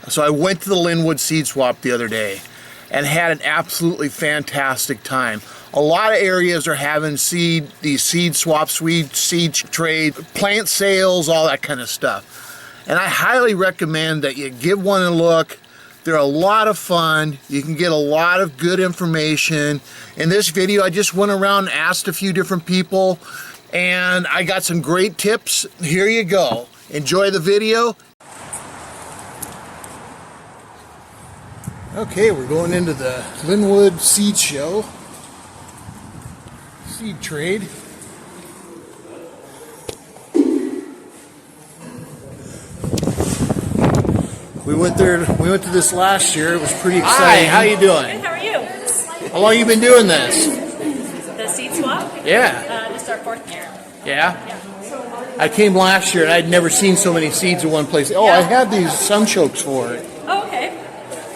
So I went to the Lynnwood seed swap the other day and had an absolutely fantastic time. A lot of areas are having these seed swaps, seed trade, plant sales, all that kind of stuff. And I highly recommend that you give one a look. They're a lot of fun. You can get a lot of good information. In this video, I just went around and asked a few different people, and I got some great tips. Here you go. Enjoy the video. Okay, we're going into the Lynnwood seed show, seed trade. We went to this last year. It was pretty exciting. Hi, how you doing? Good, how are you? How long have you been doing this? The seed swap? Yeah. This is our 4th year. Yeah? I came last year and I'd never seen so many seeds in one place. Oh, yeah. I had these sunchokes for it. Oh, okay.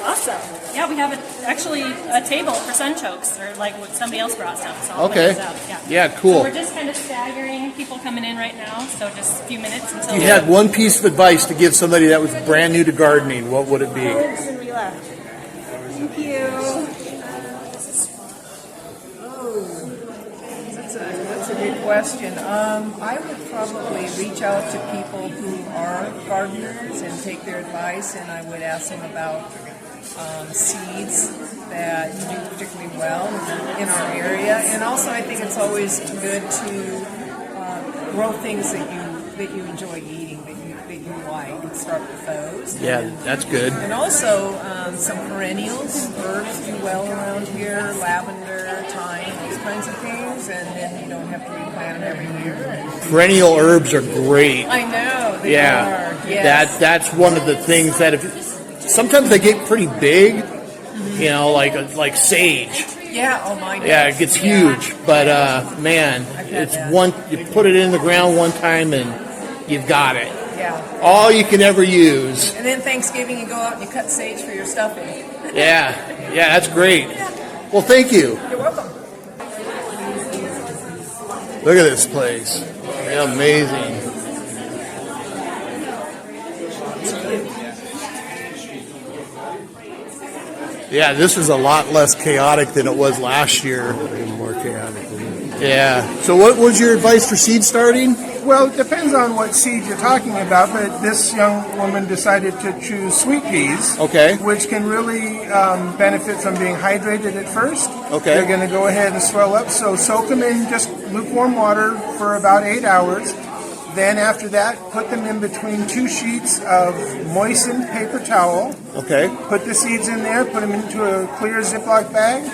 Awesome. Yeah, we have actually a table for sunchokes, or like what somebody else brought some. So okay. Yeah, cool. So we're just kind of staggering people coming in right now, so just a few minutes until. You had one piece of advice to give somebody that was brand new to gardening. What would it be? Thank you. That's a good question. I would probably reach out to people who are gardeners and take their advice, and I would ask them about seeds that do particularly well in our area. And also, I think it's always good to grow things that you enjoy eating, that you like, and start with those. Yeah, that's good. And also some perennials, herbs do well around here, lavender, thyme, those kinds of things, and then you don't have to replant them every year. Perennial herbs are great. I know, they are. Yes. That's one of the things that sometimes they get pretty big, you know, like sage. Yeah, oh my goodness. Yeah, it gets huge, but man, it's one. You put it in the ground one time and you've got it. Yeah. All you can ever use. And then Thanksgiving, you go out and you cut sage for your stuffing. Yeah, that's great. Well, thank you. You're welcome. Look at this place. Amazing. Yeah, this is a lot less chaotic than it was last year. More chaotic. Yeah. So what was your advice for seed starting? Well, it depends on what seed you're talking about, but this young woman decided to choose sweet peas, okay, which can really benefit from being hydrated at first. Okay. They're going to go ahead and swell up, so soak them in just lukewarm water for about 8 hours. Then after that, put them in between 2 sheets of moistened paper towel. Okay. Put the seeds in there, put them into a clear Ziploc bag.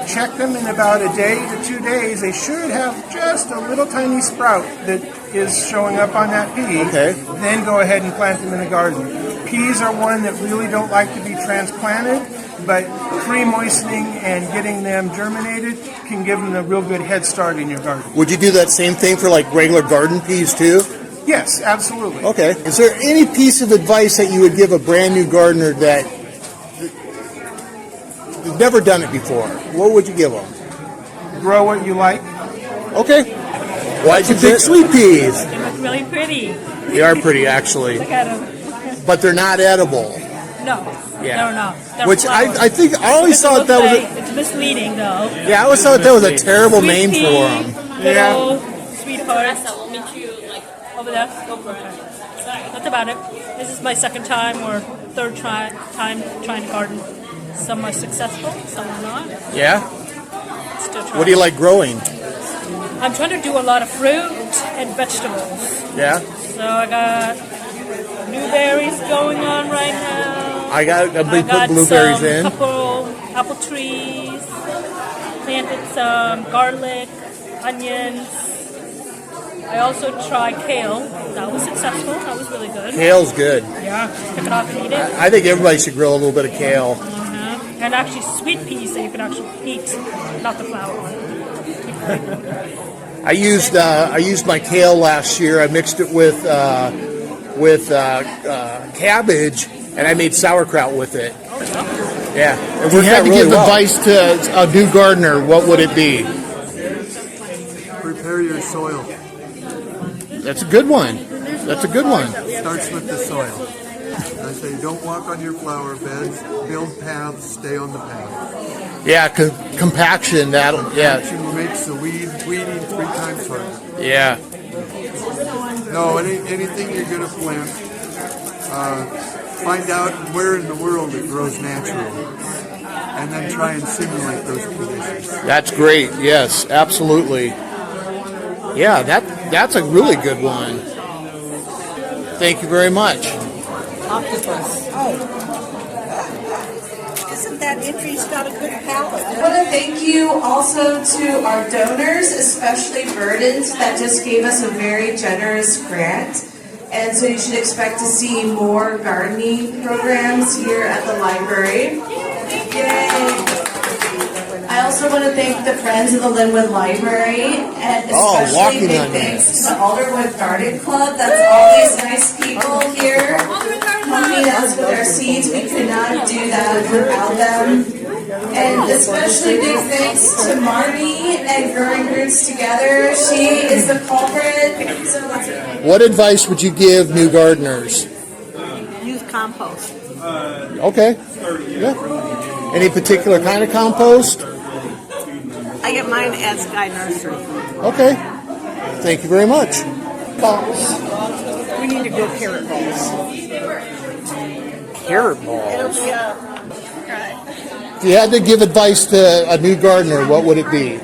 Check them in about a day to 2 days. They should have just a little tiny sprout that is showing up on that pea. Okay. Then go ahead and plant them in the garden. Peas are one that really don't like to be transplanted, but pre-moistening and getting them germinated can give them a real good head start in your garden. Would you do that same thing for like regular garden peas too? Yes, absolutely. Okay. Is there any piece of advice that you would give a brand new gardener that has never done it before? What would you give them? Grow what you like. Okay. Why'd you pick sweet peas? They look really pretty. They are pretty, actually. Look at them. But they're not edible. No. Yeah. They're not. They're Which I think I always thought that was it's misleading though. Yeah, I always thought that was a terrible Sweet name pea, for them. Little sweetheart. We'll meet you like over there. Go for it. That's about it. This is my second time or third time trying to garden. Some are successful, some are not. Yeah? Still trying. What do you like growing? I'm trying to do a lot of fruit and vegetables. Yeah? So I got blueberries going on right now. I put blueberries in. Couple apple trees. Planted some garlic, onions. I also tried kale. That was successful. That was really good. Kale's good. Yeah, pick it off and eat it. I think everybody should grow a little bit of kale. And actually sweet peas that you can actually eat, not the flour one. I used my kale last year. I mixed it with cabbage, and I made sauerkraut with it. Yeah. If you had to give advice to a new gardener, what would it be? Prepare your soil. That's a good one. That's a good one. Starts with the soil. I say don't walk on your flower beds, build paths, stay on the path. Yeah, compaction, yeah. Action makes the weeding 3 times harder. Yeah. No, anything you're going to plant, find out where in the world it grows naturally, and then try and simulate those conditions. That's great. Yes, absolutely. Yeah, that's a really good one. Thank you very much. Octopus. Isn't that Idris got a good palate? I want to thank you also to our donors, especially Verdant, that just gave us a very generous grant. And so you should expect to see more gardening programs here at the library. Yay! I also want to thank the Friends of the Lynnwood Library, and especially big thanks to the Alderwood Garden Club. That's all these nice people here helping us with our seeds. We could not do that without them. And especially big thanks to Marnie and Growing Roots Together. She is the culprit. What advice would you give new gardeners? Use compost. Okay. Yeah. Any particular kind of compost? I get mine at Sky Nursery. Okay. Thank you very much. Balls. We need to grow carrot balls. Carrot It'll balls. be right. If you had to give advice to a new gardener, what would it be?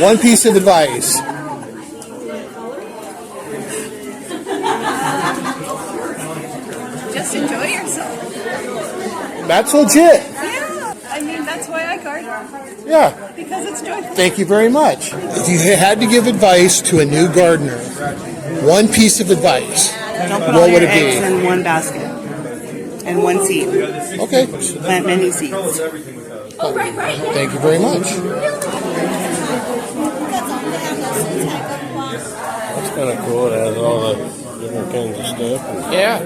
One piece of advice. Just enjoy yourself. That's legit. Yeah. I mean, that's why I garden. Yeah. Because it's joyful. Thank you very much. If you had to give advice to a new gardener, one piece of advice, Don't put all what would your it eggs be? in one basket and one seed. Okay. Plant many seeds. Thank you very much. That's kind of cool. It has all the different kinds of stuff. Yeah.